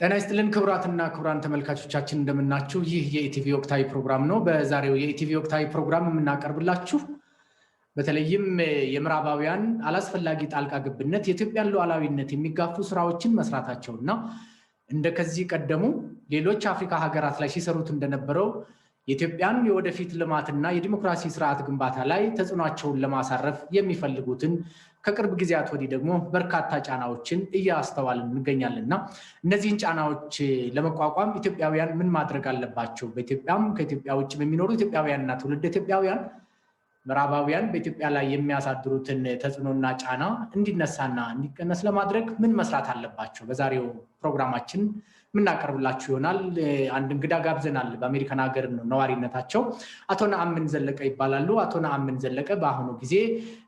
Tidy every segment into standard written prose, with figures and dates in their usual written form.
ጤና ይስጥልን ክቡራትና ክቡራን ተመልካቾቻችን እንደምናችሁ። ይህ የኢቲቪ ወቅታዊ ፕሮግራም ነው። በዛሬው የኢቲቪ ወቅታዊ ፕሮግራም የምናቀርብላችሁ በተለይም የምዕራባውያን አላስፈላጊ ጣልቃ ገብነት የኢትዮጵያን ሉዓላዊነት የሚጋፉ ስራዎችን መስራታቸውና እንደከዚህ ቀደሙ ሌሎች አፍሪካ ሀገራት ላይ ሲሰሩት እንደነበረው የኢትዮጵያን የወደፊት ልማትና የዲሞክራሲ ስርዓት ግንባታ ላይ ተጽዕኖአቸውን ለማሳረፍ የሚፈልጉትን ከቅርብ ጊዜያት ወዲህ ደግሞ በርካታ ጫናዎችን እያስተዋልን እንገኛለንና እነዚህን ጫናዎች ለመቋቋም ኢትዮጵያውያን ምን ማድረግ አለባቸው? በኢትዮጵያም ከኢትዮጵያ ውጭ የሚኖሩ ኢትዮጵያውያንና ትውልደ ኢትዮጵያውያን ምዕራባውያን በኢትዮጵያ ላይ የሚያሳድሩትን ተጽዕኖና ጫና እንዲነሳና እንዲቀነስ ለማድረግ ምን መስራት አለባቸው? በዛሬው ፕሮግራማችን ምናቀርብላችሁ ይሆናል። አንድ እንግዳ ጋብዘናል። በአሜሪካን ሀገር ነው ነዋሪነታቸው። አቶ ነአምን ዘለቀ ይባላሉ። አቶ ነአምን ዘለቀ በአሁኑ ጊዜ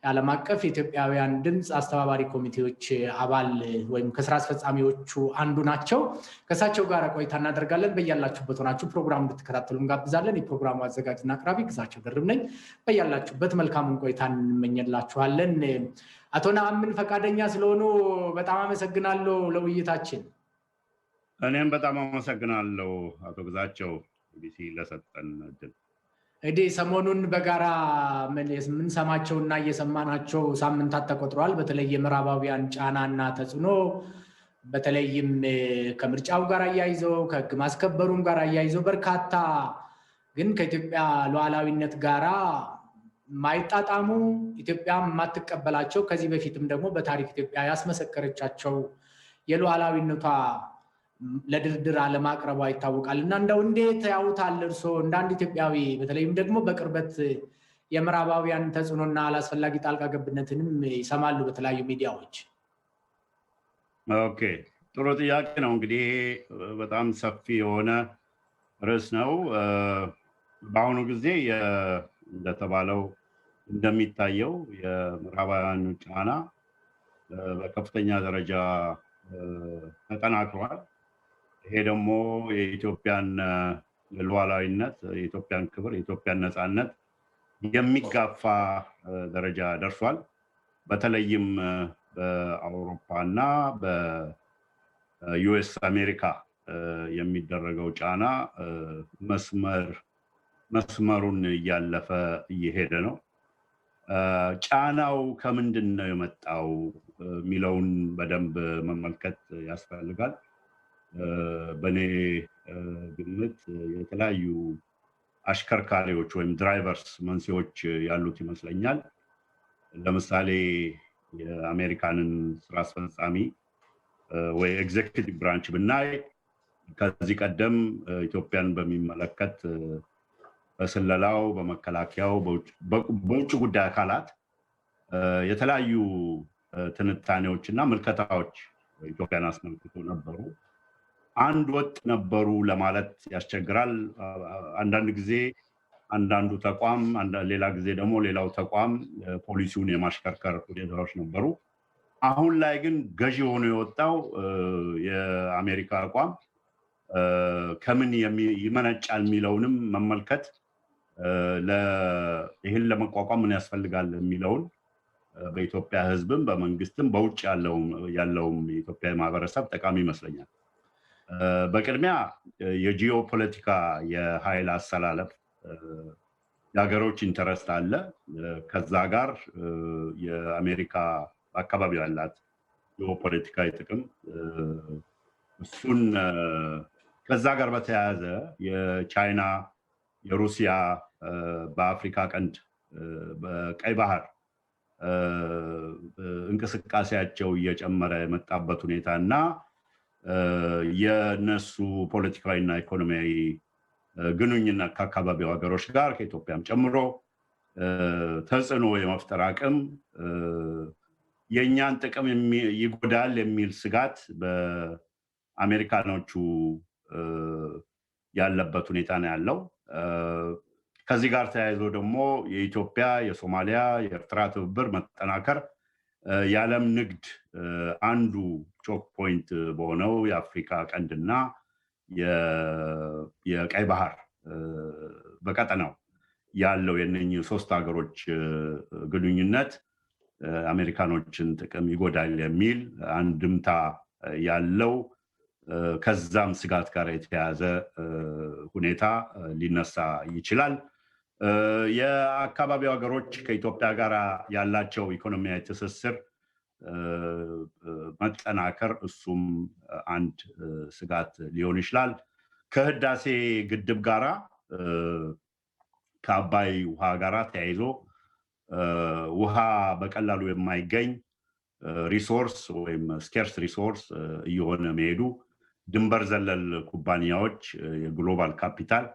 የዓለም አቀፍ የኢትዮጵያውያን ድምፅ አስተባባሪ ኮሚቴዎች አባል ወይም ከስራ አስፈጻሚዎቹ አንዱ ናቸው። ከእሳቸው ጋር ቆይታ እናደርጋለን። በያላችሁበት ሆናችሁ ፕሮግራሙ እንድትከታተሉ እንጋብዛለን። የፕሮግራሙ አዘጋጅና አቅራቢ ግዛቸው ደርብ ነኝ። በያላችሁበት መልካሙን ቆይታ እንመኝላችኋለን። አቶ ነአምን ፈቃደኛ ስለሆኑ በጣም አመሰግናለሁ ለውይይታችን። እኔም በጣም አመሰግናለሁ አቶ ግዛቸው ቢሲ ለሰጠን እድል። እንግዲህ ሰሞኑን በጋራ የምንሰማቸውና እየሰማናቸው ሳምንታት ተቆጥረዋል። በተለይ የምዕራባውያን ጫናና ተጽዕኖ በተለይም ከምርጫው ጋር አያይዘው ከህግ ማስከበሩም ጋር አያይዘው በርካታ ግን ከኢትዮጵያ ሉዓላዊነት ጋራ ማይጣጣሙ ኢትዮጵያ የማትቀበላቸው ከዚህ በፊትም ደግሞ በታሪክ ኢትዮጵያ ያስመሰከረቻቸው የሉዓላዊነቷ ለድርድር አለማቅረቧ ይታወቃል እና እንደው እንዴት ያውታል እርስዎ እንደ አንድ ኢትዮጵያዊ በተለይም ደግሞ በቅርበት የምዕራባውያን ተጽዕኖና አላስፈላጊ ጣልቃ ገብነትንም ይሰማሉ በተለያዩ ሚዲያዎች? ኦኬ፣ ጥሩ ጥያቄ ነው። እንግዲህ በጣም ሰፊ የሆነ ርዕስ ነው። በአሁኑ ጊዜ እንደተባለው እንደሚታየው የምዕራባውያኑ ጫና በከፍተኛ ደረጃ ተጠናክሯል። ይሄ ደግሞ የኢትዮጵያን ሉዓላዊነት፣ የኢትዮጵያን ክብር፣ የኢትዮጵያን ነፃነት የሚጋፋ ደረጃ ደርሷል። በተለይም በአውሮፓ እና በዩኤስ አሜሪካ የሚደረገው ጫና መስመሩን እያለፈ እየሄደ ነው። ጫናው ከምንድን ነው የመጣው የሚለውን በደንብ መመልከት ያስፈልጋል። በእኔ ግምት የተለያዩ አሽከርካሪዎች ወይም ድራይቨርስ መንስኤዎች ያሉት ይመስለኛል። ለምሳሌ የአሜሪካንን ስራ አስፈጻሚ ወይ ኤግዜኪቲቭ ብራንች ብናይ ከዚህ ቀደም ኢትዮጵያን በሚመለከት በስለላው፣ በመከላከያው፣ በውጭ ጉዳይ አካላት የተለያዩ ትንታኔዎች እና ምልከታዎች ኢትዮጵያን አስመልክቶ ነበሩ። አንድ ወጥ ነበሩ ለማለት ያስቸግራል። አንዳንድ ጊዜ አንዳንዱ ተቋም፣ ሌላ ጊዜ ደግሞ ሌላው ተቋም ፖሊሲውን የማሽከርከር ሁኔታዎች ነበሩ። አሁን ላይ ግን ገዢ ሆኖ የወጣው የአሜሪካ አቋም ከምን ይመነጫል የሚለውንም መመልከት ይህን ለመቋቋም ምን ያስፈልጋል የሚለውን በኢትዮጵያ ሕዝብም በመንግስትም በውጭ ያለውም የኢትዮጵያ ማህበረሰብ ጠቃሚ ይመስለኛል። በቅድሚያ የጂኦፖለቲካ የኃይል አሰላለፍ የሀገሮች ኢንተረስት አለ። ከዛ ጋር የአሜሪካ አካባቢ ያላት ጂኦፖለቲካዊ ጥቅም እሱን ከዛ ጋር በተያያዘ የቻይና የሩሲያ በአፍሪካ ቀንድ በቀይ ባህር እንቅስቃሴያቸው እየጨመረ የመጣበት ሁኔታ እና የነሱ ፖለቲካዊና ኢኮኖሚያዊ ግንኙነት ከአካባቢው ሀገሮች ጋር ከኢትዮጵያም ጨምሮ ተጽዕኖ የመፍጠር አቅም የእኛን ጥቅም ይጎዳል የሚል ስጋት በአሜሪካኖቹ ያለበት ሁኔታ ነው ያለው። ከዚህ ጋር ተያይዞ ደግሞ የኢትዮጵያ፣ የሶማሊያ፣ የኤርትራ ትብብር መጠናከር የዓለም ንግድ አንዱ ቾክ ፖይንት በሆነው የአፍሪካ ቀንድና የቀይ ባህር በቀጠናው ያለው የነኚህ ሶስት ሀገሮች ግንኙነት አሜሪካኖችን ጥቅም ይጎዳል የሚል አንድምታ ያለው ከዛም ስጋት ጋር የተያያዘ ሁኔታ ሊነሳ ይችላል። የአካባቢው ሀገሮች ከኢትዮጵያ ጋር ያላቸው ኢኮኖሚያዊ ትስስር መጠናከር እሱም አንድ ስጋት ሊሆን ይችላል። ከህዳሴ ግድብ ጋራ ከአባይ ውሃ ጋራ ተያይዞ ውሃ በቀላሉ የማይገኝ ሪሶርስ ወይም ስኬርስ ሪሶርስ እየሆነ መሄዱ ድንበር ዘለል ኩባንያዎች የግሎባል ካፒታል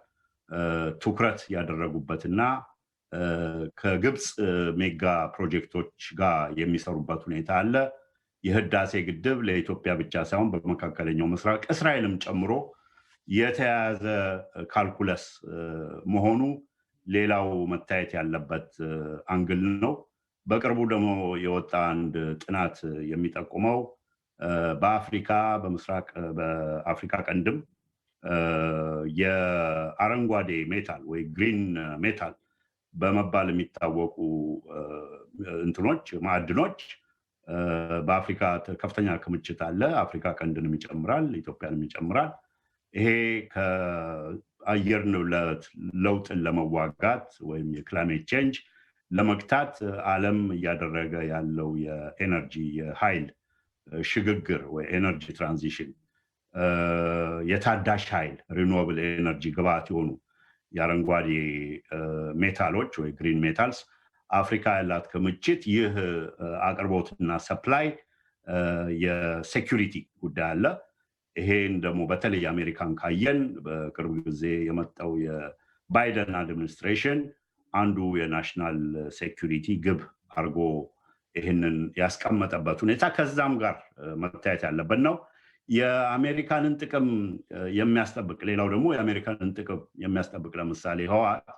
ትኩረት ያደረጉበትና ከግብፅ ሜጋ ፕሮጀክቶች ጋር የሚሰሩበት ሁኔታ አለ። የህዳሴ ግድብ ለኢትዮጵያ ብቻ ሳይሆን በመካከለኛው ምስራቅ እስራኤልም ጨምሮ የተያያዘ ካልኩለስ መሆኑ ሌላው መታየት ያለበት አንግል ነው። በቅርቡ ደግሞ የወጣ አንድ ጥናት የሚጠቁመው በአፍሪካ ቀንድም የአረንጓዴ ሜታል ወይ ግሪን ሜታል በመባል የሚታወቁ ማዕድኖች በአፍሪካ ከፍተኛ ክምችት አለ። አፍሪካ ቀንድንም ይጨምራል፣ ኢትዮጵያንም ይጨምራል። ይሄ ከአየር ንብረት ለውጥን ለመዋጋት ወይም የክላይሜት ቼንጅ ለመግታት ዓለም እያደረገ ያለው የኤነርጂ የኃይል ሽግግር ወይ ኤነርጂ ትራንዚሽን የታዳሽ ኃይል ሪኒዌብል ኤነርጂ ግብዓት የሆኑ የአረንጓዴ ሜታሎች ወይ ግሪን ሜታልስ አፍሪካ ያላት ክምችት ይህ አቅርቦትና ሰፕላይ የሴኩሪቲ ጉዳይ አለ። ይሄን ደግሞ በተለይ አሜሪካን ካየን በቅርብ ጊዜ የመጣው የባይደን አድሚኒስትሬሽን አንዱ የናሽናል ሴኩሪቲ ግብ አድርጎ ይህንን ያስቀመጠበት ሁኔታ ከዛም ጋር መታየት ያለበት ነው። የአሜሪካንን ጥቅም የሚያስጠብቅ ሌላው ደግሞ የአሜሪካንን ጥቅም የሚያስጠብቅ ለምሳሌ ህወሓት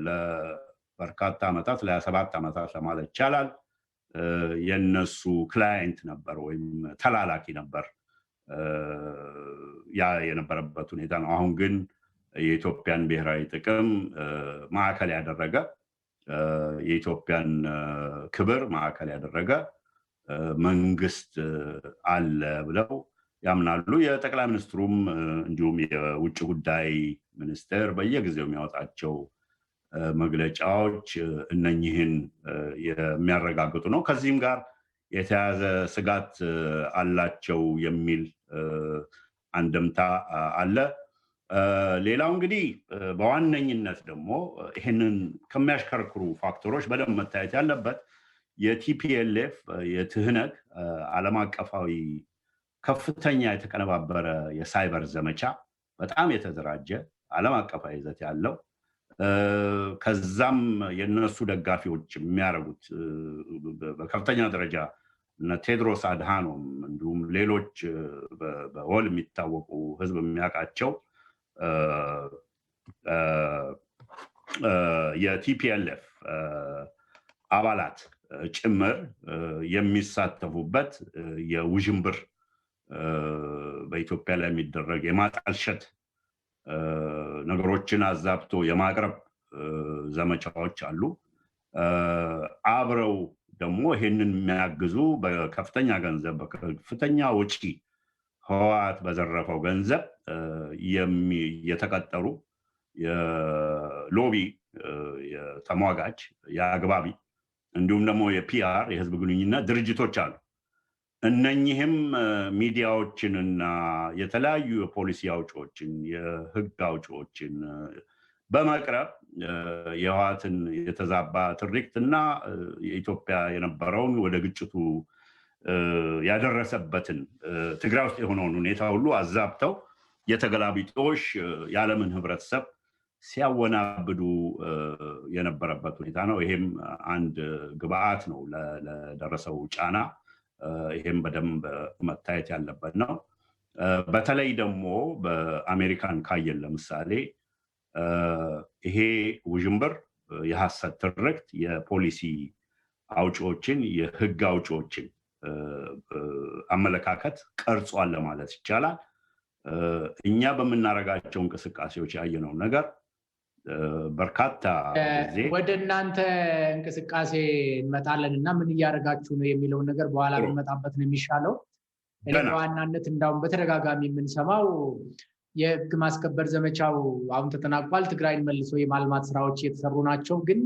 ለበርካታ ዓመታት ለ27 ዓመታት ለማለት ይቻላል የነሱ ክላይንት ነበር ወይም ተላላኪ ነበር። ያ የነበረበት ሁኔታ ነው። አሁን ግን የኢትዮጵያን ብሔራዊ ጥቅም ማዕከል ያደረገ የኢትዮጵያን ክብር ማዕከል ያደረገ መንግስት አለ ብለው ያምናሉ። የጠቅላይ ሚኒስትሩም እንዲሁም የውጭ ጉዳይ ሚኒስቴር በየጊዜው የሚያወጣቸው መግለጫዎች እነኚህን የሚያረጋግጡ ነው። ከዚህም ጋር የተያያዘ ስጋት አላቸው የሚል አንድምታ አለ። ሌላው እንግዲህ በዋነኝነት ደግሞ ይህንን ከሚያሽከረክሩ ፋክተሮች በደንብ መታየት ያለበት የቲፒኤልኤፍ የትህነግ ዓለም አቀፋዊ ከፍተኛ የተቀነባበረ የሳይበር ዘመቻ በጣም የተደራጀ ዓለም አቀፋዊ ይዘት ያለው ከዛም የነሱ ደጋፊዎች የሚያደርጉት በከፍተኛ ደረጃ ቴድሮስ አድሃኖም እንዲሁም ሌሎች በወል የሚታወቁ ህዝብ የሚያውቃቸው የቲፒኤልኤፍ አባላት ጭምር የሚሳተፉበት የውዥንብር በኢትዮጵያ ላይ የሚደረግ የማጣልሸት ነገሮችን አዛብቶ የማቅረብ ዘመቻዎች አሉ። አብረው ደግሞ ይህንን የሚያግዙ በከፍተኛ ገንዘብ በከፍተኛ ወጪ ህወሓት በዘረፈው ገንዘብ የተቀጠሩ የሎቢ የተሟጋች የአግባቢ እንዲሁም ደግሞ የፒአር የህዝብ ግንኙነት ድርጅቶች አሉ። እነኚህም ሚዲያዎችንና የተለያዩ የፖሊሲ አውጪዎችን የህግ አውጪዎችን በመቅረብ የህወሓትን የተዛባ ትርክት እና የኢትዮጵያ የነበረውን ወደ ግጭቱ ያደረሰበትን ትግራይ ውስጥ የሆነውን ሁኔታ ሁሉ አዛብተው የተገላቢጦሽ የዓለምን ህብረተሰብ ሲያወናብዱ የነበረበት ሁኔታ ነው። ይሄም አንድ ግብአት ነው ለደረሰው ጫና። ይሄም በደንብ መታየት ያለበት ነው። በተለይ ደግሞ በአሜሪካን ካየን ለምሳሌ ይሄ ውዥንብር የሐሰት ትርክት የፖሊሲ አውጪዎችን የህግ አውጪዎችን አመለካከት ቀርጿል ለማለት ይቻላል። እኛ በምናረጋቸው እንቅስቃሴዎች ያየነው ነገር በርካታ ጊዜ ወደ እናንተ እንቅስቃሴ እንመጣለን እና ምን እያደረጋችሁ ነው የሚለውን ነገር በኋላ ብንመጣበት ነው የሚሻለው። በዋናነት እንዳውም በተደጋጋሚ የምንሰማው የህግ ማስከበር ዘመቻው አሁን ተጠናቋል፣ ትግራይን መልሶ የማልማት ስራዎች እየተሰሩ ናቸው። ግን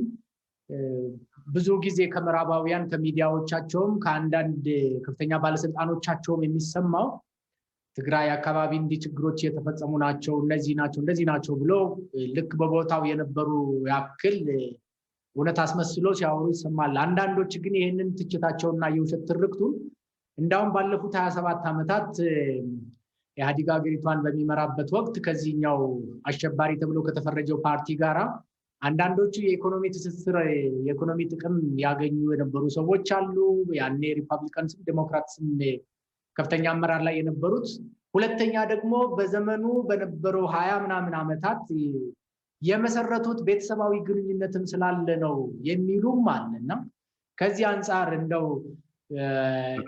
ብዙ ጊዜ ከምዕራባውያን ከሚዲያዎቻቸውም ከአንዳንድ ከፍተኛ ባለስልጣኖቻቸውም የሚሰማው ትግራይ አካባቢ እንዲህ ችግሮች እየተፈጸሙ ናቸው፣ እነዚህ ናቸው ብሎ ልክ በቦታው የነበሩ ያክል እውነት አስመስሎ ሲያወሩ ይሰማል። አንዳንዶች ግን ይህንን ትችታቸውና የውሸት ትርክቱን እንዳውም ባለፉት 27 ዓመታት ኢህአዴግ ሀገሪቷን በሚመራበት ወቅት ከዚህኛው አሸባሪ ተብሎ ከተፈረጀው ፓርቲ ጋራ አንዳንዶቹ የኢኮኖሚ ትስስር የኢኮኖሚ ጥቅም ያገኙ የነበሩ ሰዎች አሉ። ያኔ ሪፐብሊካንስም ዴሞክራትስም ከፍተኛ አመራር ላይ የነበሩት። ሁለተኛ ደግሞ በዘመኑ በነበረው 20 ምናምን ዓመታት የመሰረቱት ቤተሰባዊ ግንኙነትም ስላለ ነው የሚሉም አለና ከዚህ አንፃር እንደው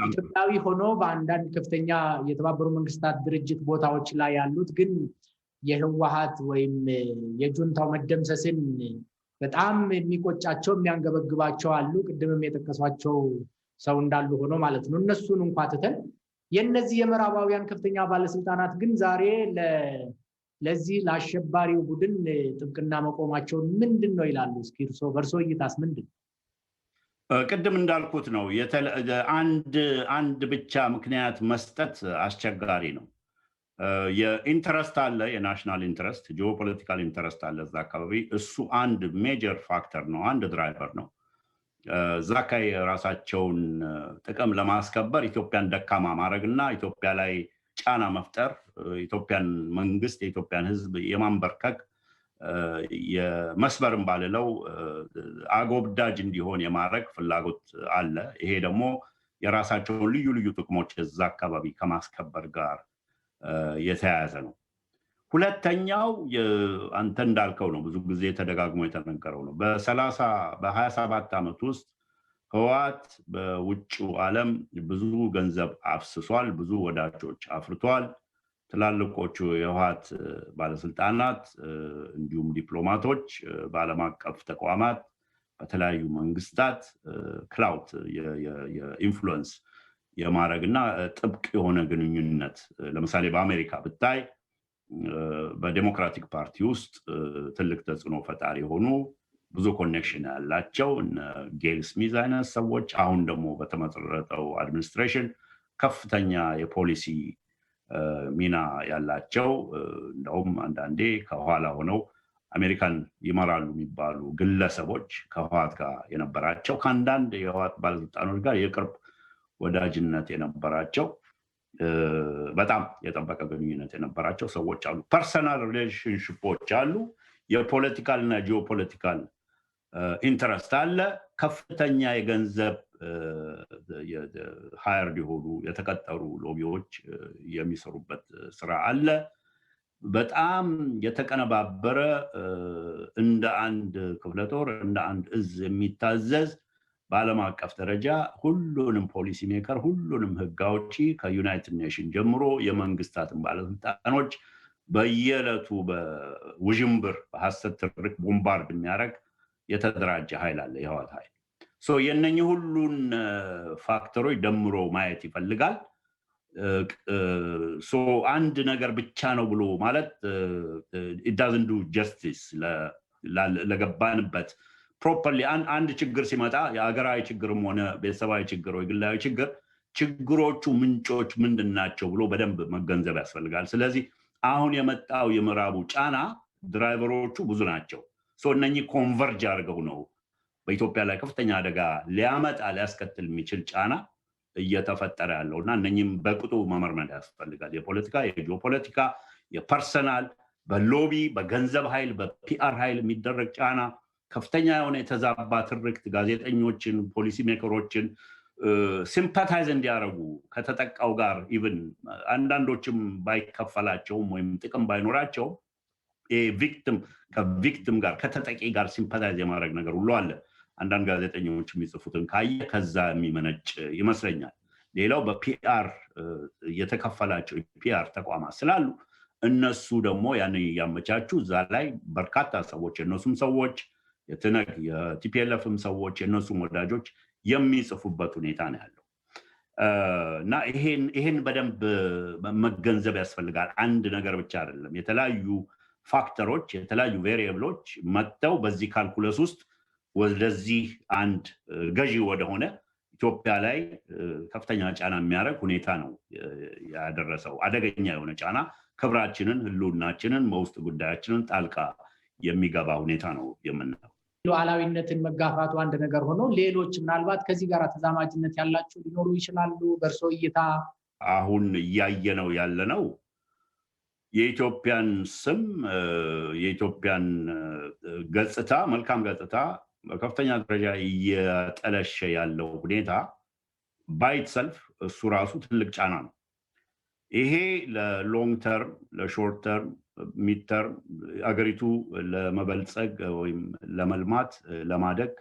ኢትዮጵያዊ ሆኖ በአንዳንድ ከፍተኛ የተባበሩ መንግስታት ድርጅት ቦታዎች ላይ ያሉት ግን የህወሓት ወይም የጁንታው መደምሰስን በጣም የሚቆጫቸው የሚያንገበግባቸው አሉ። ቅድምም የጠቀሷቸው ሰው እንዳሉ ሆኖ ማለት ነው። እነሱን እንኳን ትተን የነዚህ የምዕራባውያን ከፍተኛ ባለስልጣናት ግን ዛሬ ለዚህ ለአሸባሪው ቡድን ጥብቅና መቆማቸው ምንድነው ይላሉ? እስኪ በእርሶ እይታስ ምንድን? ቅድም እንዳልኩት ነው። አንድ ብቻ ምክንያት መስጠት አስቸጋሪ ነው። የኢንተረስት አለ፣ የናሽናል ኢንተረስት፣ ጂኦፖለቲካል ኢንተረስት አለ እዛ አካባቢ። እሱ አንድ ሜጀር ፋክተር ነው፣ አንድ ድራይቨር ነው። እዛ አካባቢ የራሳቸውን ጥቅም ለማስከበር ኢትዮጵያን ደካማ ማድረግና ኢትዮጵያ ላይ ጫና መፍጠር፣ ኢትዮጵያን መንግስት የኢትዮጵያን ህዝብ የማንበርከክ የመስበርን ባልለው አጎብዳጅ እንዲሆን የማድረግ ፍላጎት አለ። ይሄ ደግሞ የራሳቸውን ልዩ ልዩ ጥቅሞች እዛ አካባቢ ከማስከበር ጋር የተያያዘ ነው። ሁለተኛው አንተ እንዳልከው ነው፣ ብዙ ጊዜ ተደጋግሞ የተነገረው ነው። በ27 ዓመት ውስጥ ህወሓት በውጭው ዓለም ብዙ ገንዘብ አፍስሷል፣ ብዙ ወዳጆች አፍርቷል። ትላልቆቹ የህወሓት ባለስልጣናት እንዲሁም ዲፕሎማቶች በዓለም አቀፍ ተቋማት በተለያዩ መንግስታት ክላውት የኢንፍሉዌንስ የማድረግና ጥብቅ የሆነ ግንኙነት፣ ለምሳሌ በአሜሪካ ብታይ በዴሞክራቲክ ፓርቲ ውስጥ ትልቅ ተጽዕኖ ፈጣሪ የሆኑ ብዙ ኮኔክሽን ያላቸው ጌል ስሚዝ አይነት ሰዎች አሁን ደግሞ በተመሰረተው አድሚኒስትሬሽን ከፍተኛ የፖሊሲ ሚና ያላቸው፣ እንደውም አንዳንዴ ከኋላ ሆነው አሜሪካን ይመራሉ የሚባሉ ግለሰቦች ከህወሓት ጋር የነበራቸው፣ ከአንዳንድ የህወሓት ባለስልጣኖች ጋር የቅርብ ወዳጅነት የነበራቸው፣ በጣም የጠበቀ ግንኙነት የነበራቸው ሰዎች አሉ። ፐርሰናል ሪሌሽንሽፖች አሉ። የፖለቲካል እና ጂኦፖለቲካል ኢንተረስት አለ። ከፍተኛ የገንዘብ ሃየርድ የሆኑ የተቀጠሩ ሎቢዎች የሚሰሩበት ስራ አለ። በጣም የተቀነባበረ እንደ አንድ ክፍለ ጦር እንደ አንድ እዝ የሚታዘዝ በዓለም አቀፍ ደረጃ ሁሉንም ፖሊሲ ሜከር፣ ሁሉንም ህግ አውጪ ከዩናይትድ ኔሽን ጀምሮ የመንግስታትን ባለስልጣኖች በየዕለቱ በውዥንብር በሐሰት ትርክ ቦምባርድ የሚያደርግ የተደራጀ ኃይል አለ፣ የህወሓት ኃይል። የእነኚህ ሁሉን ፋክተሮች ደምሮ ማየት ይፈልጋል። አንድ ነገር ብቻ ነው ብሎ ማለት it doesn't do justice ለገባንበት ፕሮፐርሊ። አንድ ችግር ሲመጣ የሀገራዊ ችግርም ሆነ ቤተሰባዊ ችግር ወይ ግላዊ ችግር ችግሮቹ ምንጮች ምንድን ናቸው ብሎ በደንብ መገንዘብ ያስፈልጋል። ስለዚህ አሁን የመጣው የምዕራቡ ጫና ድራይቨሮቹ ብዙ ናቸው። እነኚህ ኮንቨርጅ አድርገው ነው በኢትዮጵያ ላይ ከፍተኛ አደጋ ሊያስከትል የሚችል ጫና እየተፈጠረ ያለው እና እነኚህም በቅጡ መመርመር ያስፈልጋል። የፖለቲካ፣ የጂኦፖለቲካ፣ የፐርሰናል፣ በሎቢ በገንዘብ ኃይል በፒአር ኃይል የሚደረግ ጫና፣ ከፍተኛ የሆነ የተዛባ ትርክት ጋዜጠኞችን፣ ፖሊሲ ሜከሮችን ሲምፓታይዝ እንዲያደርጉ ከተጠቃው ጋር ኢቭን አንዳንዶችም ባይከፈላቸውም ወይም ጥቅም ባይኖራቸውም ከቪክቲም ጋር ከተጠቂ ጋር ሲምፓታይዝ የማድረግ ነገር ሁሉ አለ። አንዳንድ ጋዜጠኞች የሚጽፉትን ካየ ከዛ የሚመነጭ ይመስለኛል። ሌላው በፒአር የተከፈላቸው ፒአር ተቋማት ስላሉ እነሱ ደግሞ ያንን እያመቻቹ እዛ ላይ በርካታ ሰዎች የነሱም ሰዎች የትነግ የቲፒኤልኤፍም ሰዎች የነሱም ወዳጆች የሚጽፉበት ሁኔታ ነው ያለው። እና ይሄን በደንብ መገንዘብ ያስፈልጋል። አንድ ነገር ብቻ አይደለም። የተለያዩ ፋክተሮች የተለያዩ ቬሪየብሎች መጥተው በዚህ ካልኩለስ ውስጥ ወደዚህ አንድ ገዢ ወደሆነ ኢትዮጵያ ላይ ከፍተኛ ጫና የሚያደርግ ሁኔታ ነው ያደረሰው። አደገኛ የሆነ ጫና ክብራችንን፣ ህልውናችንን፣ በውስጥ ጉዳያችንን ጣልቃ የሚገባ ሁኔታ ነው የምናየው። ሉዓላዊነትን መጋፋቱ አንድ ነገር ሆኖ ሌሎች ምናልባት ከዚህ ጋር ተዛማጅነት ያላቸው ሊኖሩ ይችላሉ። በእርሶ እይታ አሁን እያየነው ያለነው የኢትዮጵያን ስም የኢትዮጵያን ገጽታ መልካም ገጽታ በከፍተኛ ደረጃ እየጠለሸ ያለው ሁኔታ ባይት ሰልፍ እሱ ራሱ ትልቅ ጫና ነው። ይሄ ለሎንግ ተርም ለሾርት ተርም ሚድ ተርም አገሪቱ ለመበልጸግ ወይም ለመልማት ለማደግ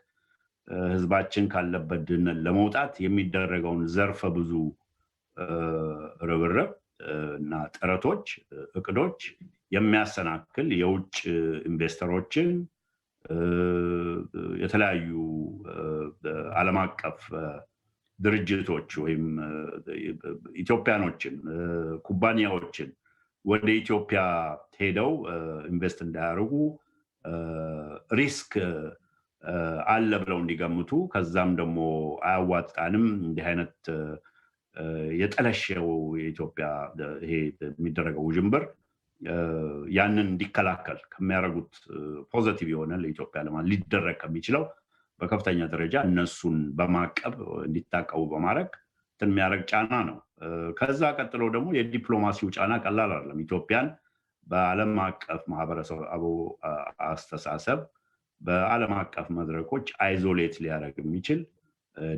ህዝባችን ካለበት ድህነት ለመውጣት የሚደረገውን ዘርፈ ብዙ ርብርብ እና ጥረቶች እቅዶች የሚያሰናክል የውጭ ኢንቨስተሮችን የተለያዩ ዓለም አቀፍ ድርጅቶች ወይም ኢትዮጵያኖችን ኩባንያዎችን ወደ ኢትዮጵያ ሄደው ኢንቨስት እንዳያደርጉ ሪስክ አለ ብለው እንዲገምቱ ከዛም ደግሞ አያዋጣንም እንዲህ አይነት የጠለሸው የኢትዮጵያ ይሄ የሚደረገው ውዥንብር ያንን እንዲከላከል ከሚያደርጉት ፖዚቲቭ የሆነ ለኢትዮጵያ ልማት ሊደረግ ከሚችለው በከፍተኛ ደረጃ እነሱን በማቀብ እንዲታቀቡ በማድረግ የሚያደርግ ጫና ነው። ከዛ ቀጥሎ ደግሞ የዲፕሎማሲው ጫና ቀላል አይደለም። ኢትዮጵያን በዓለም አቀፍ ማህበረሰብ አስተሳሰብ በዓለም አቀፍ መድረኮች አይዞሌት ሊያደርግ የሚችል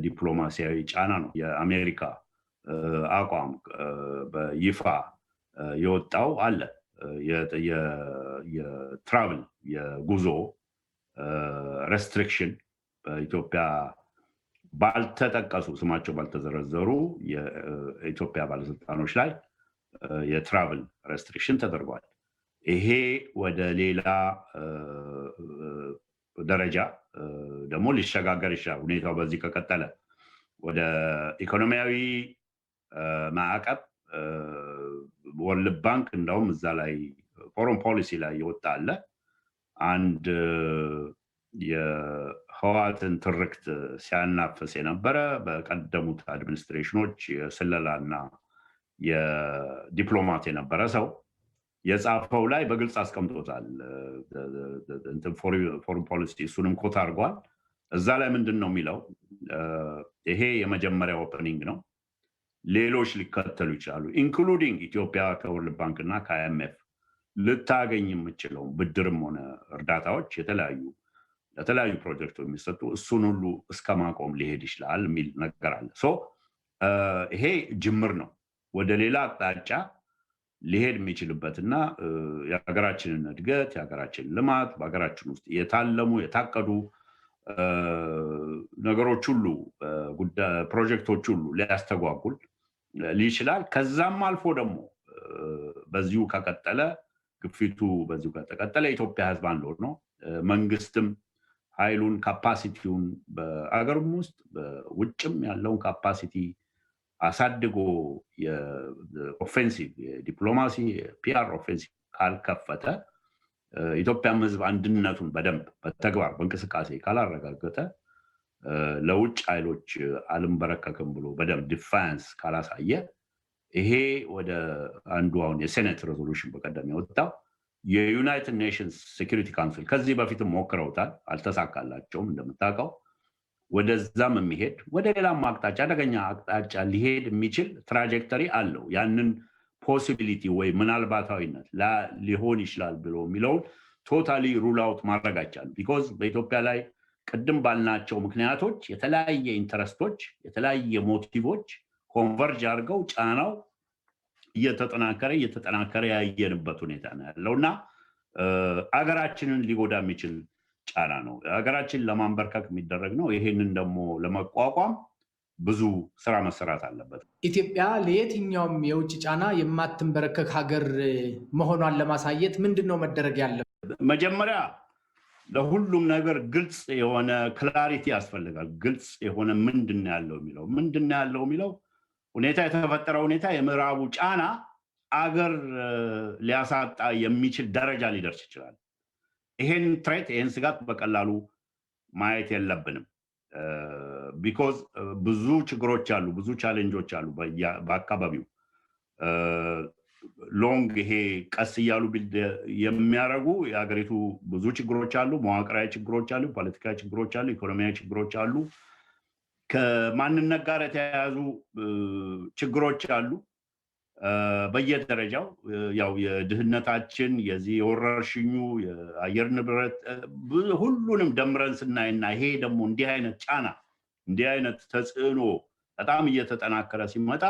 ዲፕሎማሲያዊ ጫና ነው። የአሜሪካ አቋም በይፋ የወጣው አለ። የትራቭል የጉዞ ሬስትሪክሽን በኢትዮጵያ ባልተጠቀሱ ስማቸው ባልተዘረዘሩ የኢትዮጵያ ባለስልጣኖች ላይ የትራቭል ሬስትሪክሽን ተደርጓል። ይሄ ወደ ሌላ ደረጃ ደግሞ ሊሸጋገር ይችላል። ሁኔታው በዚህ ከቀጠለ ወደ ኢኮኖሚያዊ ማዕቀብ ወርልድ ባንክ እንደውም እዛ ላይ ፎረን ፖሊሲ ላይ ይወጣ አለ። አንድ የህወሓትን ትርክት ሲያናፍስ የነበረ በቀደሙት አድሚኒስትሬሽኖች የስለላና የዲፕሎማት የነበረ ሰው የጻፈው ላይ በግልጽ አስቀምጦታል። ፎረን ፖሊሲ እሱንም ኮት አድርጓል። እዛ ላይ ምንድን ነው የሚለው? ይሄ የመጀመሪያ ኦፐኒንግ ነው። ሌሎች ሊከተሉ ይችላሉ። ኢንክሉዲንግ ኢትዮጵያ ከወርልድ ባንክ እና ከአይኤምኤፍ ልታገኝ የምችለው ብድርም ሆነ እርዳታዎች ለተለያዩ ፕሮጀክቶች የሚሰጡ እሱን ሁሉ እስከ ማቆም ሊሄድ ይችላል የሚል ነገር አለ። ይሄ ጅምር ነው። ወደ ሌላ አቅጣጫ ሊሄድ የሚችልበትና የሀገራችንን እድገት የሀገራችንን ልማት በሀገራችን ውስጥ የታለሙ የታቀዱ ነገሮች ሁሉ ፕሮጀክቶች ሁሉ ሊያስተጓጉል ይችላል። ከዛም አልፎ ደግሞ በዚሁ ከቀጠለ ግፊቱ በዚሁ ከተቀጠለ የኢትዮጵያ ህዝብ አንድ ነው። መንግስትም ኃይሉን ካፓሲቲውን በአገርም ውስጥ በውጭም ያለውን ካፓሲቲ አሳድጎ የኦፌንሲቭ የዲፕሎማሲ የፒአር ኦፌንሲቭ ካልከፈተ ኢትዮጵያም ህዝብ አንድነቱን በደንብ በተግባር በእንቅስቃሴ ካላረጋገጠ ለውጭ ኃይሎች አልንበረከክም ብሎ በደንብ ዲፋንስ ካላሳየ ይሄ ወደ አንዱ አሁን የሴኔት ሬዞሉሽን በቀደም የወጣው የዩናይትድ ኔሽንስ ሴኩሪቲ ካውንስል ከዚህ በፊትም ሞክረውታል፣ አልተሳካላቸውም። እንደምታውቀው ወደዛም የሚሄድ ወደ ሌላም አቅጣጫ አደገኛ አቅጣጫ ሊሄድ የሚችል ትራጀክተሪ አለው። ያንን ፖሲቢሊቲ ወይ ምናልባታዊነት ሊሆን ይችላል ብሎ የሚለውን ቶታሊ ሩል አውት ማድረግ አይቻልም። ቢኮዝ በኢትዮጵያ ላይ ቅድም ባልናቸው ምክንያቶች የተለያየ ኢንተረስቶች የተለያየ ሞቲቮች ኮንቨርጅ አድርገው ጫናው እየተጠናከረ ያየንበት ሁኔታ ነው ያለው እና አገራችንን ሊጎዳ የሚችል ጫና ነው። አገራችን ለማንበርከክ የሚደረግ ነው። ይሄንን ደግሞ ለመቋቋም ብዙ ስራ መሰራት አለበት። ኢትዮጵያ ለየትኛውም የውጭ ጫና የማትንበረከክ ሀገር መሆኗን ለማሳየት ምንድን ነው መደረግ ያለበት? መጀመሪያ ለሁሉም ነገር ግልጽ የሆነ ክላሪቲ ያስፈልጋል። ግልጽ የሆነ ምንድን ነው ያለው የሚለው ሁኔታ የተፈጠረው ሁኔታ የምዕራቡ ጫና አገር ሊያሳጣ የሚችል ደረጃ ሊደርስ ይችላል። ይሄን ትሬት ይሄን ስጋት በቀላሉ ማየት የለብንም። ቢኮዝ ብዙ ችግሮች አሉ፣ ብዙ ቻሌንጆች አሉ በአካባቢው። ሎንግ ይሄ ቀስ እያሉ ቢልድ የሚያደርጉ የሀገሪቱ ብዙ ችግሮች አሉ፣ መዋቅራዊ ችግሮች አሉ፣ ፖለቲካዊ ችግሮች አሉ፣ ኢኮኖሚያዊ ችግሮች አሉ፣ ከማንነት ጋር የተያያዙ ችግሮች አሉ። በየደረጃው ያው የድህነታችን የዚህ የወረርሽኙ የአየር ንብረት ሁሉንም ደምረን ስናይና ይሄ ደግሞ እንዲህ አይነት ጫና እንዲህ አይነት ተጽዕኖ በጣም እየተጠናከረ ሲመጣ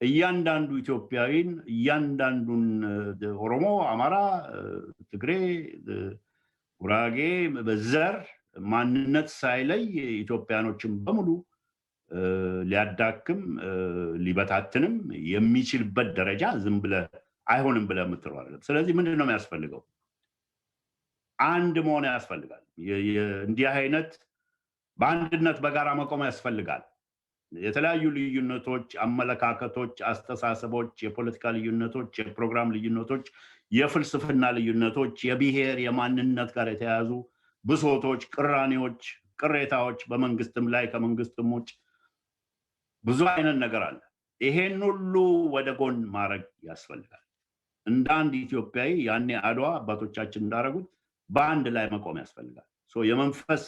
እያንዳንዱ ኢትዮጵያዊን እያንዳንዱን ኦሮሞ፣ አማራ፣ ትግሬ፣ ጉራጌ በዘር ማንነት ሳይለይ ኢትዮጵያኖችን በሙሉ ሊያዳክም ሊበታትንም የሚችልበት ደረጃ ዝም ብለህ አይሆንም ብለህ የምትለው አይደለም። ስለዚህ ምንድን ነው የሚያስፈልገው? አንድ መሆን ያስፈልጋል። እንዲህ አይነት በአንድነት በጋራ መቆም ያስፈልጋል። የተለያዩ ልዩነቶች፣ አመለካከቶች፣ አስተሳሰቦች፣ የፖለቲካ ልዩነቶች፣ የፕሮግራም ልዩነቶች፣ የፍልስፍና ልዩነቶች፣ የብሔር የማንነት ጋር የተያያዙ ብሶቶች፣ ቅራኔዎች፣ ቅሬታዎች በመንግስትም ላይ ከመንግስትም ውጭ ብዙ አይነት ነገር አለ። ይሄን ሁሉ ወደ ጎን ማድረግ ያስፈልጋል። እንደ አንድ ኢትዮጵያዊ ያኔ አድዋ አባቶቻችን እንዳደረጉት በአንድ ላይ መቆም ያስፈልጋል። የመንፈስ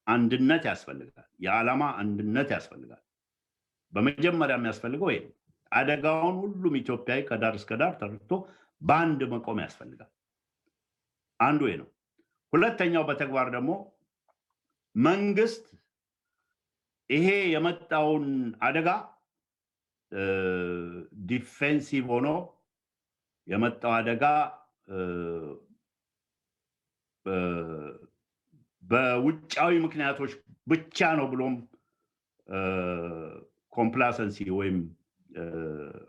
አንድነት ያስፈልጋል። የዓላማ አንድነት ያስፈልጋል። በመጀመሪያ የሚያስፈልገው ይሄ አደጋውን ሁሉም ኢትዮጵያዊ ከዳር እስከ ዳር ተረድቶ በአንድ መቆም ያስፈልጋል። አንዱ ይሄ ነው። ሁለተኛው በተግባር ደግሞ መንግስት ይሄ የመጣውን አደጋ ዲፌንሲቭ ሆኖ የመጣው አደጋ በውጫዊ ምክንያቶች ብቻ ነው ብሎም ኮምፕላሰንሲ ወይም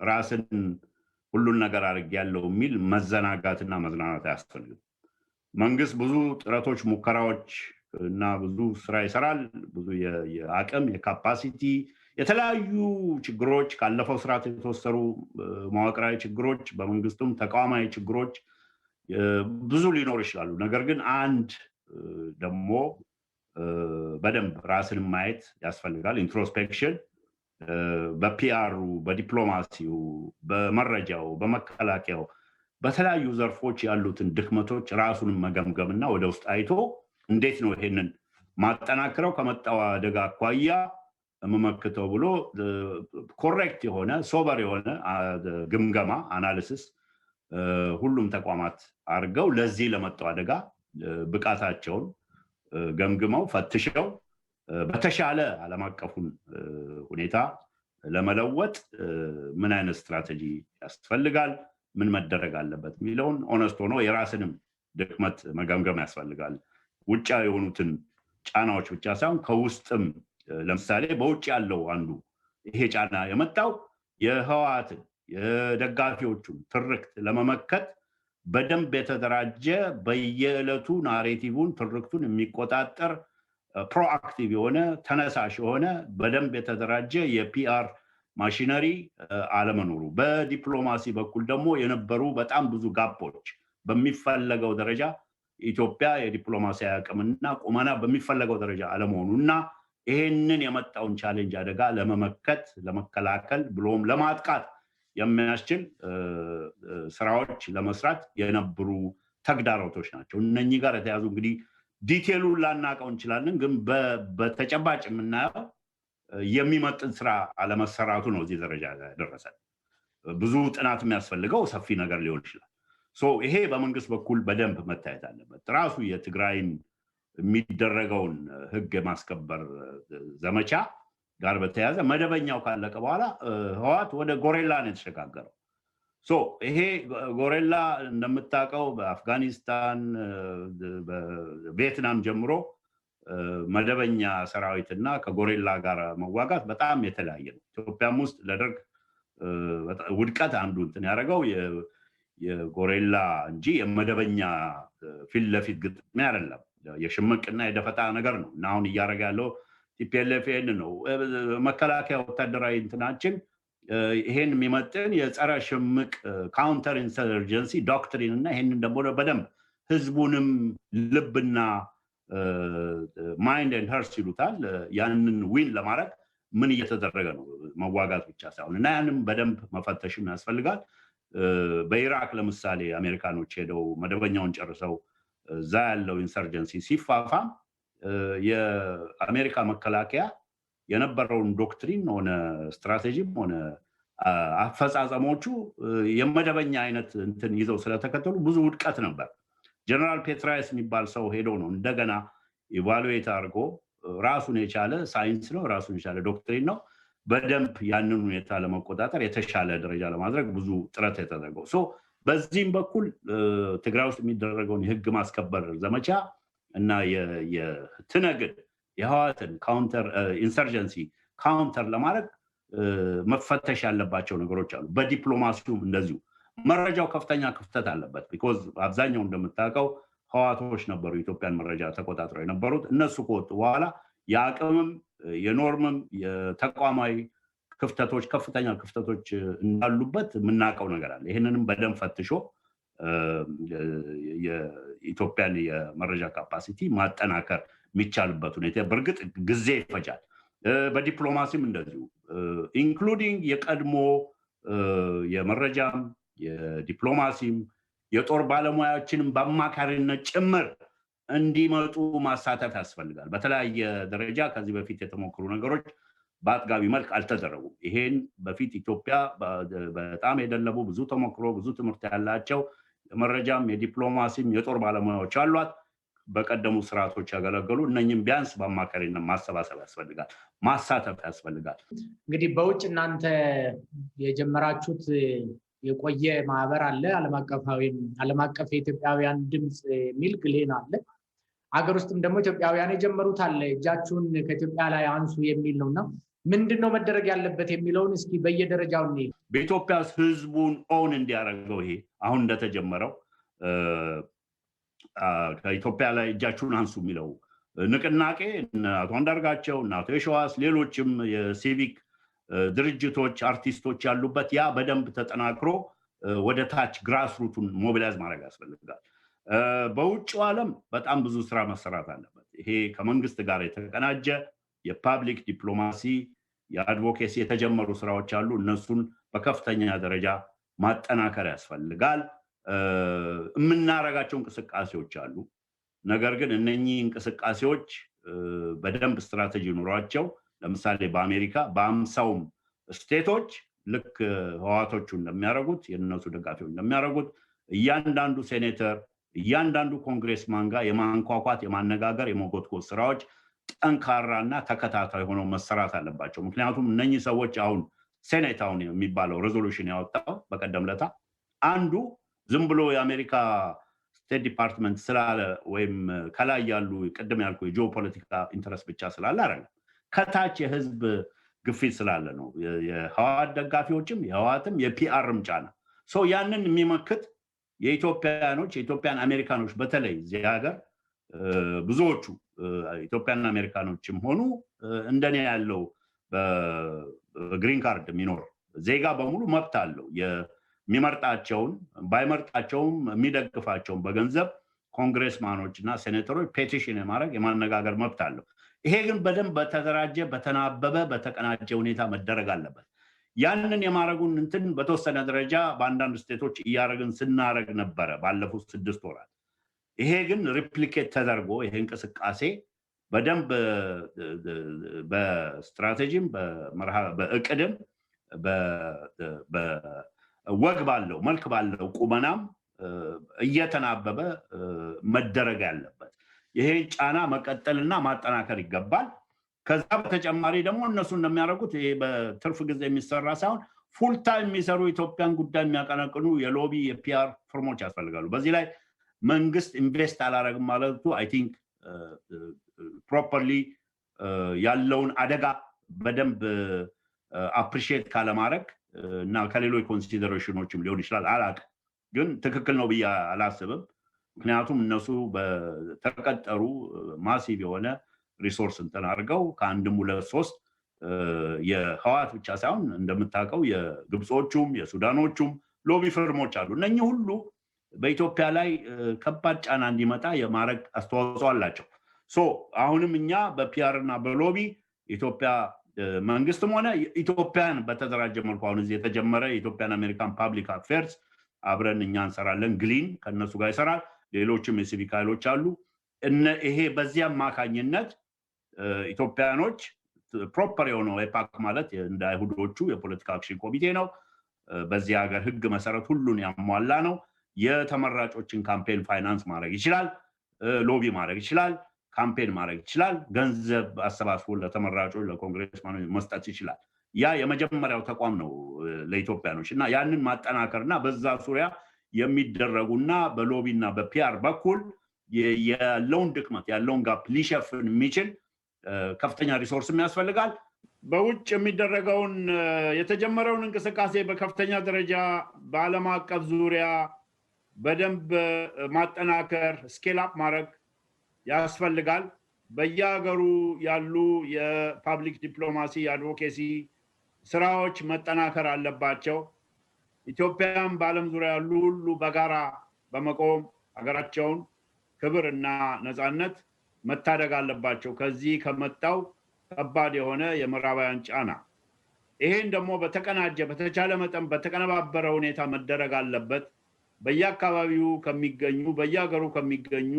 ራስን ሁሉን ነገር አድርጌያለሁ የሚል መዘናጋትና መዝናናት አያስፈልግም። መንግስት ብዙ ጥረቶች፣ ሙከራዎች እና ብዙ ስራ ይሰራል። ብዙ የአቅም የካፓሲቲ የተለያዩ ችግሮች ካለፈው ስርዓት የተወሰሩ መዋቅራዊ ችግሮች በመንግስቱም ተቃዋማዊ ችግሮች ብዙ ሊኖር ይችላሉ። ነገር ግን አንድ ደግሞ በደንብ ራስን ማየት ያስፈልጋል። ኢንትሮስፔክሽን በፒአሩ፣ በዲፕሎማሲው፣ በመረጃው፣ በመከላከያው በተለያዩ ዘርፎች ያሉትን ድክመቶች ራሱን መገምገምና ወደ ውስጥ አይቶ እንዴት ነው ይሄንን ማጠናክረው ከመጣው አደጋ አኳያ መመክተው ብሎ ኮሬክት የሆነ ሶበር የሆነ ግምገማ አናሊሲስ ሁሉም ተቋማት አድርገው ለዚህ ለመጣው አደጋ ብቃታቸውን ገምግመው ፈትሸው በተሻለ ዓለም አቀፉን ሁኔታ ለመለወጥ ምን አይነት ስትራቴጂ ያስፈልጋል፣ ምን መደረግ አለበት የሚለውን ኦነስት ሆኖ የራስንም ድክመት መገምገም ያስፈልጋል። ውጫ የሆኑትን ጫናዎች ብቻ ሳይሆን ከውስጥም ለምሳሌ በውጭ ያለው አንዱ ይሄ ጫና የመጣው የህወሓትን የደጋፊዎቹን ትርክት ለመመከት በደንብ የተደራጀ በየዕለቱ ናሬቲቭን ትርክቱን የሚቆጣጠር ፕሮአክቲቭ የሆነ ተነሳሽ የሆነ በደንብ የተደራጀ የፒአር ማሽነሪ አለመኖሩ፣ በዲፕሎማሲ በኩል ደግሞ የነበሩ በጣም ብዙ ጋፖች በሚፈለገው ደረጃ ኢትዮጵያ የዲፕሎማሲ አቅምና ቁመና በሚፈለገው ደረጃ አለመሆኑ እና ይሄንን የመጣውን ቻሌንጅ አደጋ ለመመከት ለመከላከል ብሎም ለማጥቃት የሚያስችል ስራዎች ለመስራት የነበሩ ተግዳሮቶች ናቸው። እነኚህ ጋር የተያዙ እንግዲህ ዲቴሉን ላናውቀው እንችላለን፣ ግን በተጨባጭ የምናየው የሚመጥን ስራ አለመሰራቱ ነው እዚህ ደረጃ ደረሰ። ብዙ ጥናት የሚያስፈልገው ሰፊ ነገር ሊሆን ይችላል። ይሄ በመንግስት በኩል በደንብ መታየት አለበት። ራሱ የትግራይን የሚደረገውን ህግ የማስከበር ዘመቻ ጋር በተያያዘ መደበኛው ካለቀ በኋላ ህወሓት ወደ ጎሬላ ነው የተሸጋገረው። ይሄ ጎሬላ እንደምታውቀው በአፍጋኒስታን በቪየትናም ጀምሮ መደበኛ ሰራዊትና ከጎሬላ ጋር መዋጋት በጣም የተለያየ ነው። ኢትዮጵያም ውስጥ ለደርግ ውድቀት አንዱ እንትን ያደረገው የጎሬላ እንጂ የመደበኛ ፊት ለፊት ግጥሚያ አይደለም። የሽምቅና የደፈጣ ነገር ነው እና አሁን እያደረገ ያለው ቲፒኤልኤፍ ነው። መከላከያ ወታደራዊ እንትናችን ይሄን የሚመጥን የጸረ ሽምቅ ካውንተር ኢንሰርጀንሲ ዶክትሪን እና ይሄንን ደግሞ በደንብ ህዝቡንም ልብና ማይንድ ኤንድ ሀርት ይሉታል ያንን ዊን ለማድረግ ምን እየተደረገ ነው መዋጋት ብቻ ሳይሆን እና ያንን በደንብ መፈተሽም ያስፈልጋል። በኢራቅ ለምሳሌ አሜሪካኖች ሄደው መደበኛውን ጨርሰው እዛ ያለው ኢንሰርጀንሲ ሲፋፋም የአሜሪካ መከላከያ የነበረውን ዶክትሪን ሆነ ስትራቴጂም ሆነ አፈጻጸሞቹ የመደበኛ አይነት እንትን ይዘው ስለተከተሉ ብዙ ውድቀት ነበር። ጀነራል ፔትራይስ የሚባል ሰው ሄዶ ነው እንደገና ኢቫሉዌት አድርጎ ራሱን የቻለ ሳይንስ ነው፣ ራሱን የቻለ ዶክትሪን ነው። በደንብ ያንን ሁኔታ ለመቆጣጠር የተሻለ ደረጃ ለማድረግ ብዙ ጥረት የተደረገው በዚህም በኩል ትግራይ ውስጥ የሚደረገውን የህግ ማስከበር ዘመቻ እና የትነግድ የህወሓትን ካውንተር ኢንሰርጀንሲ ካውንተር ለማድረግ መፈተሽ ያለባቸው ነገሮች አሉ። በዲፕሎማሲውም እንደዚሁ መረጃው ከፍተኛ ክፍተት አለበት። ቢኮዝ አብዛኛው እንደምታውቀው ህወሓቶች ነበሩ ኢትዮጵያን መረጃ ተቆጣጥረው የነበሩት። እነሱ ከወጡ በኋላ የአቅምም የኖርምም የተቋማዊ ክፍተቶች ከፍተኛ ክፍተቶች እንዳሉበት የምናውቀው ነገር አለ። ይህንንም በደንብ ፈትሾ የኢትዮጵያን የመረጃ ካፓሲቲ ማጠናከር የሚቻልበት ሁኔታ በእርግጥ ጊዜ ይፈጃል። በዲፕሎማሲም እንደዚሁ ኢንክሉዲንግ የቀድሞ የመረጃም የዲፕሎማሲም የጦር ባለሙያዎችንም በአማካሪነት ጭምር እንዲመጡ ማሳተፍ ያስፈልጋል። በተለያየ ደረጃ ከዚህ በፊት የተሞከሩ ነገሮች በአጥጋቢ መልክ አልተደረጉም። ይሄን በፊት ኢትዮጵያ በጣም የደለቡ ብዙ ተሞክሮ ብዙ ትምህርት ያላቸው የመረጃም የዲፕሎማሲም የጦር ባለሙያዎች አሏት። በቀደሙ ስርዓቶች ያገለገሉ እነኝም ቢያንስ በአማካሪነት ማሰባሰብ ያስፈልጋል፣ ማሳተፍ ያስፈልጋል። እንግዲህ በውጭ እናንተ የጀመራችሁት የቆየ ማህበር አለ፣ ዓለም አቀፍ የኢትዮጵያውያን ድምፅ የሚል ግሌን አለ። ሀገር ውስጥም ደግሞ ኢትዮጵያውያን የጀመሩት አለ፣ እጃችሁን ከኢትዮጵያ ላይ አንሱ የሚል ነውና ምንድነው መደረግ ያለበት የሚለውን እስኪ በየደረጃው እንይ። በኢትዮጵያ ህዝቡን ኦን እንዲያደርገው ይሄ አሁን እንደተጀመረው ከኢትዮጵያ ላይ እጃችሁን አንሱ የሚለው ንቅናቄ አቶ አንዳርጋቸው እና አቶ የሸዋስ ሌሎችም የሲቪክ ድርጅቶች አርቲስቶች ያሉበት ያ በደንብ ተጠናክሮ ወደ ታች ግራስሩቱን ሞቢላይዝ ማድረግ ያስፈልጋል። በውጭው ዓለም በጣም ብዙ ስራ መሰራት አለበት። ይሄ ከመንግስት ጋር የተቀናጀ የፓብሊክ ዲፕሎማሲ የአድቮኬሲ የተጀመሩ ስራዎች አሉ። እነሱን በከፍተኛ ደረጃ ማጠናከር ያስፈልጋል። የምናረጋቸው እንቅስቃሴዎች አሉ። ነገር ግን እነኚህ እንቅስቃሴዎች በደንብ ስትራቴጂ ኑሯቸው ለምሳሌ በአሜሪካ በ50 ስቴቶች ልክ ህወሓቶቹ እንደሚያደርጉት የነሱ ደጋፊዎች እንደሚያደርጉት እያንዳንዱ ሴኔተር እያንዳንዱ ኮንግሬስማን ጋር የማንኳኳት የማነጋገር የመጎትጎት ስራዎች ጠንካራና ተከታታይ ሆነው መሰራት አለባቸው። ምክንያቱም እነኚህ ሰዎች አሁን ሴኔት አሁን የሚባለው ሬዞሉሽን ያወጣው በቀደም ለታ አንዱ ዝም ብሎ የአሜሪካ ስቴት ዲፓርትመንት ስላለ ወይም ከላይ ያሉ ቅድም ያልኩ የጂኦፖለቲካ ኢንተረስት ብቻ ስላለ አይደለም፣ ከታች የህዝብ ግፊት ስላለ ነው። የህወሓት ደጋፊዎችም የህወሓትም የፒአርም ጫና ያንን የሚመክት የኢትዮጵያኖች የኢትዮጵያን አሜሪካኖች በተለይ እዚህ ሀገር ብዙዎቹ ኢትዮጵያን አሜሪካኖችም ሆኑ እንደኔ ያለው በግሪን ካርድ የሚኖር ዜጋ በሙሉ መብት አለው የሚመርጣቸውን ባይመርጣቸውም የሚደግፋቸውን በገንዘብ ኮንግሬስማኖች እና ሴኔተሮች ፔቲሽን የማድረግ የማነጋገር መብት አለው። ይሄ ግን በደንብ በተደራጀ በተናበበ በተቀናጀ ሁኔታ መደረግ አለበት። ያንን የማድረጉን እንትን በተወሰነ ደረጃ በአንዳንድ ስቴቶች እያደረግን ስናደረግ ነበረ ባለፉት 6 ወራት። ይሄ ግን ሪፕሊኬት ተደርጎ ይሄ እንቅስቃሴ በደንብ በስትራቴጂም በእቅድም በወግ ባለው መልክ ባለው ቁመናም እየተናበበ መደረግ ያለበት ይሄ ጫና መቀጠልና ማጠናከር ይገባል። ከዛ በተጨማሪ ደግሞ እነሱ እንደሚያደርጉት ይሄ በትርፍ ጊዜ የሚሰራ ሳይሆን ፉል ታይም የሚሰሩ ኢትዮጵያን ጉዳይ የሚያቀነቅኑ የሎቢ የፒአር ፍርሞች ያስፈልጋሉ። በዚህ ላይ መንግስት ኢንቨስት አላረግም ማለቱ አይ ቲንክ ፕሮፐርሊ ያለውን አደጋ በደንብ አፕሪሺየት ካለማድረግ እና ከሌሎች ኮንሲደሬሽኖችም ሊሆን ይችላል አላውቅም፣ ግን ትክክል ነው ብዬ አላስብም። ምክንያቱም እነሱ በተቀጠሩ ማሲቭ የሆነ ሪሶርስ እንትን አድርገው ከአንድም 2 3 የህዋት ብቻ ሳይሆን እንደምታውቀው የግብጾቹም የሱዳኖቹም ሎቢ ፍርሞች አሉ። እነኚህ ሁሉ በኢትዮጵያ ላይ ከባድ ጫና እንዲመጣ የማድረግ አስተዋጽኦ አላቸው። አሁንም እኛ በፒአር እና በሎቢ ኢትዮጵያ መንግስትም ሆነ ኢትዮጵያን በተደራጀ መልኩ አሁን እዚህ የተጀመረ የኢትዮጵያን አሜሪካን ፓብሊክ አፌርስ አብረን እኛ እንሰራለን። ግሊን ከነሱ ጋር ይሰራል። ሌሎችም የሲቪክ ኃይሎች አሉ። ይሄ በዚህ አማካኝነት ኢትዮጵያኖች ፕሮፐር የሆነው ኤፓክ ማለት እንደ አይሁዶቹ የፖለቲካ አክሽን ኮሚቴ ነው። በዚህ ሀገር ህግ መሰረት ሁሉን ያሟላ ነው። የተመራጮችን ካምፔን ፋይናንስ ማድረግ ይችላል። ሎቢ ማድረግ ይችላል። ካምፔን ማድረግ ይችላል። ገንዘብ አሰባስቦ ለተመራጮች ለኮንግሬስማኖች መስጠት ይችላል። ያ የመጀመሪያው ተቋም ነው ለኢትዮጵያኖች እና ያንን ማጠናከርና በዛ ዙሪያ የሚደረጉና በሎቢና በፒአር በኩል ያለውን ድክመት ያለውን ጋፕ ሊሸፍን የሚችል ከፍተኛ ሪሶርስም ያስፈልጋል። በውጭ የሚደረገውን የተጀመረውን እንቅስቃሴ በከፍተኛ ደረጃ በዓለም አቀፍ ዙሪያ በደንብ ማጠናከር ስኬል አፕ ማድረግ ያስፈልጋል። በየሀገሩ ያሉ የፓብሊክ ዲፕሎማሲ የአድቮኬሲ ስራዎች መጠናከር አለባቸው። ኢትዮጵያም በዓለም ዙሪያ ያሉ ሁሉ በጋራ በመቆም ሀገራቸውን ክብርና ነፃነት መታደግ አለባቸው ከዚህ ከመጣው ከባድ የሆነ የምዕራባውያን ጫና። ይሄን ደግሞ በተቀናጀ በተቻለ መጠን በተቀነባበረ ሁኔታ መደረግ አለበት። በየአካባቢው ከሚገኙ በየሀገሩ ከሚገኙ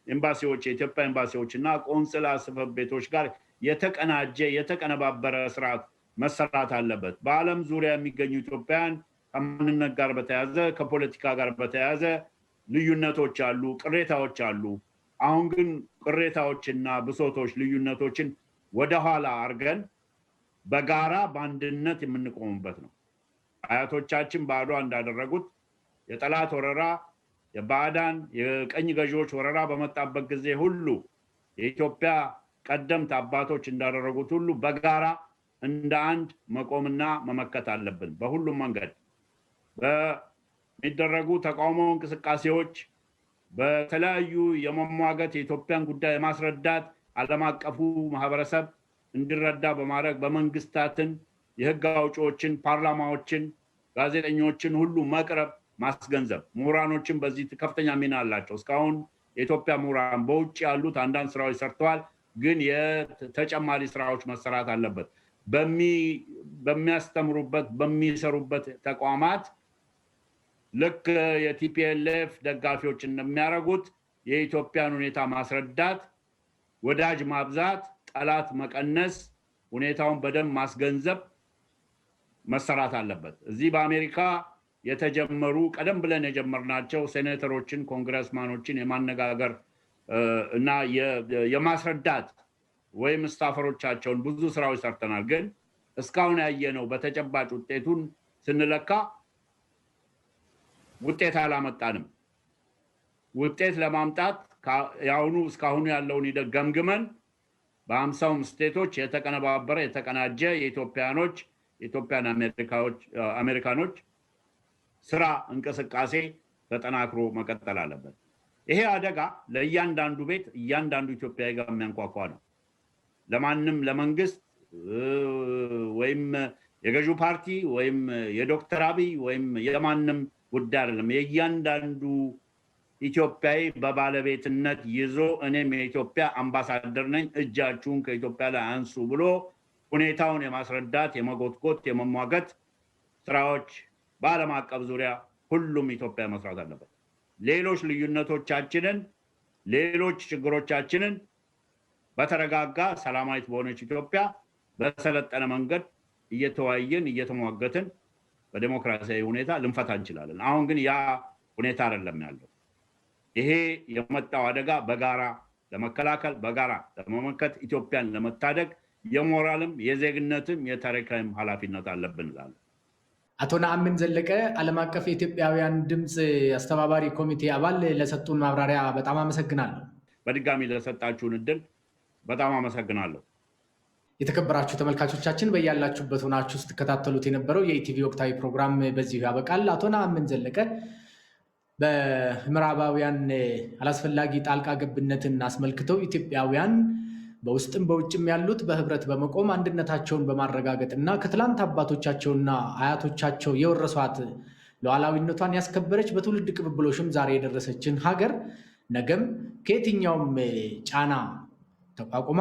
ኤምባሲዎች የኢትዮጵያ ኤምባሲዎች እና ቆንስላ ጽሕፈት ቤቶች ጋር የተቀናጀ የተቀነባበረ ስርዓት መሰራት አለበት። በዓለም ዙሪያ የሚገኙ ኢትዮጵያውያን ከማንነት ጋር በተያያዘ ከፖለቲካ ጋር በተያያዘ ልዩነቶች አሉ፣ ቅሬታዎች አሉ። አሁን ግን ቅሬታዎችና ብሶቶች ልዩነቶችን ወደኋላ አድርገን በጋራ በአንድነት የምንቆምበት ነው። አያቶቻችን በአድዋ እንዳደረጉት የጠላት ወረራ የባዕዳን የቀኝ ገዢዎች ወረራ በመጣበት ጊዜ ሁሉ የኢትዮጵያ ቀደምት አባቶች እንዳደረጉት ሁሉ በጋራ እንደ አንድ መቆምና መመከት አለብን። በሁሉም መንገድ በሚደረጉ ተቃውሞ እንቅስቃሴዎች በተለያዩ የመሟገት የኢትዮጵያን ጉዳይ የማስረዳት ዓለም አቀፉ ማህበረሰብ እንዲረዳ በማድረግ በመንግስታትን የህግ አውጪዎችን ፓርላማዎችን ጋዜጠኞችን ሁሉ መቅረብ ማስገንዘብ ምሁራኖችን በዚህ ከፍተኛ ሚና አላቸው። እስካሁን የኢትዮጵያ ምሁራን በውጭ ያሉት አንዳንድ ስራዎች ሰርተዋል፣ ግን የተጨማሪ ስራዎች መሰራት አለበት። በሚያስተምሩበት በሚሰሩበት ተቋማት ልክ የቲፒኤልኤፍ ደጋፊዎች እንደሚያደርጉት የኢትዮጵያን ሁኔታ ማስረዳት፣ ወዳጅ ማብዛት፣ ጠላት መቀነስ፣ ሁኔታውን በደንብ ማስገንዘብ መሰራት አለበት። እዚህ በአሜሪካ የተጀመሩ ቀደም ብለን የጀመርናቸው ሴኔተሮችን ኮንግረስማኖችን የማነጋገር እና የማስረዳት ወይም ስታፈሮቻቸውን ብዙ ስራዎች ሰርተናል። ግን እስካሁን ያየነው በተጨባጭ ውጤቱን ስንለካ ውጤት አላመጣንም። ውጤት ለማምጣት ያሁኑ እስካሁኑ ያለውን ሂደት ገምግመን በ50 ስቴቶች የተቀነባበረ የተቀናጀ የኢትዮጵያኖች የኢትዮጵያን አሜሪካኖች ስራ እንቅስቃሴ ተጠናክሮ መቀጠል አለበት። ይሄ አደጋ ለእያንዳንዱ ቤት እያንዳንዱ ኢትዮጵያዊ ጋር የሚያንኳኳ ነው። ለማንም ለመንግስት ወይም የገዢው ፓርቲ ወይም የዶክተር አብይ ወይም የማንም ጉዳይ አይደለም። የእያንዳንዱ ኢትዮጵያዊ በባለቤትነት ይዞ እኔም የኢትዮጵያ አምባሳደር ነኝ እጃችሁን ከኢትዮጵያ ላይ አንሱ ብሎ ሁኔታውን የማስረዳት የመጎትጎት የመሟገት ስራዎች በዓለም አቀፍ ዙሪያ ሁሉም ኢትዮጵያ መስራት አለበት። ሌሎች ልዩነቶቻችንን ሌሎች ችግሮቻችንን በተረጋጋ ሰላማዊት በሆነች ኢትዮጵያ በሰለጠነ መንገድ እየተወያየን እየተሟገትን በዲሞክራሲያዊ ሁኔታ ልንፈታ እንችላለን። አሁን ግን ያ ሁኔታ አይደለም ያለው። ይሄ የመጣው አደጋ በጋራ ለመከላከል በጋራ ለመመከት ኢትዮጵያን ለመታደግ የሞራልም የዜግነትም የታሪካዊም ኃላፊነት አለብን እንላለን። አቶ ነአምን ዘለቀ ዓለም አቀፍ የኢትዮጵያውያን ድምፅ አስተባባሪ ኮሚቴ አባል ለሰጡን ማብራሪያ በጣም አመሰግናለሁ። በድጋሚ ለሰጣችሁን እድል በጣም አመሰግናለሁ። የተከበራችሁ ተመልካቾቻችን በያላችሁበት ሆናችሁ ስትከታተሉት የነበረው የኢቲቪ ወቅታዊ ፕሮግራም በዚሁ ያበቃል። አቶ ነአምን ዘለቀ በምዕራባውያን አላስፈላጊ ጣልቃ ገብነትን አስመልክተው ኢትዮጵያውያን በውስጥም በውጭም ያሉት በህብረት በመቆም አንድነታቸውን በማረጋገጥና ከትላንት አባቶቻቸውና አያቶቻቸው የወረሷት ሉዓላዊነቷን ያስከበረች በትውልድ ቅብብሎሽም ዛሬ የደረሰችን ሀገር ነገም ከየትኛውም ጫና ተቋቁማ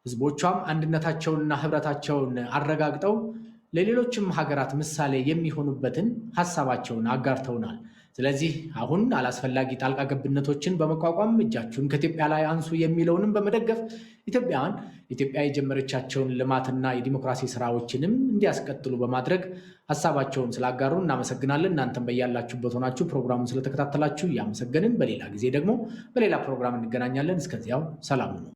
ህዝቦቿም አንድነታቸውንና ህብረታቸውን አረጋግጠው ለሌሎችም ሀገራት ምሳሌ የሚሆኑበትን ሀሳባቸውን አጋርተውናል። ስለዚህ አሁን አላስፈላጊ ጣልቃ ገብነቶችን በመቋቋም እጃችሁን ከኢትዮጵያ ላይ አንሱ የሚለውንም በመደገፍ ኢትዮጵያ የጀመረቻቸውን ልማትና የዲሞክራሲ ስራዎችንም እንዲያስቀጥሉ በማድረግ ሀሳባቸውን ስላጋሩ እናመሰግናለን። እናንተም በያላችሁበት ሆናችሁ ፕሮግራሙን ስለተከታተላችሁ እያመሰገንን በሌላ ጊዜ ደግሞ በሌላ ፕሮግራም እንገናኛለን። እስከዚያው ሰላም ነው።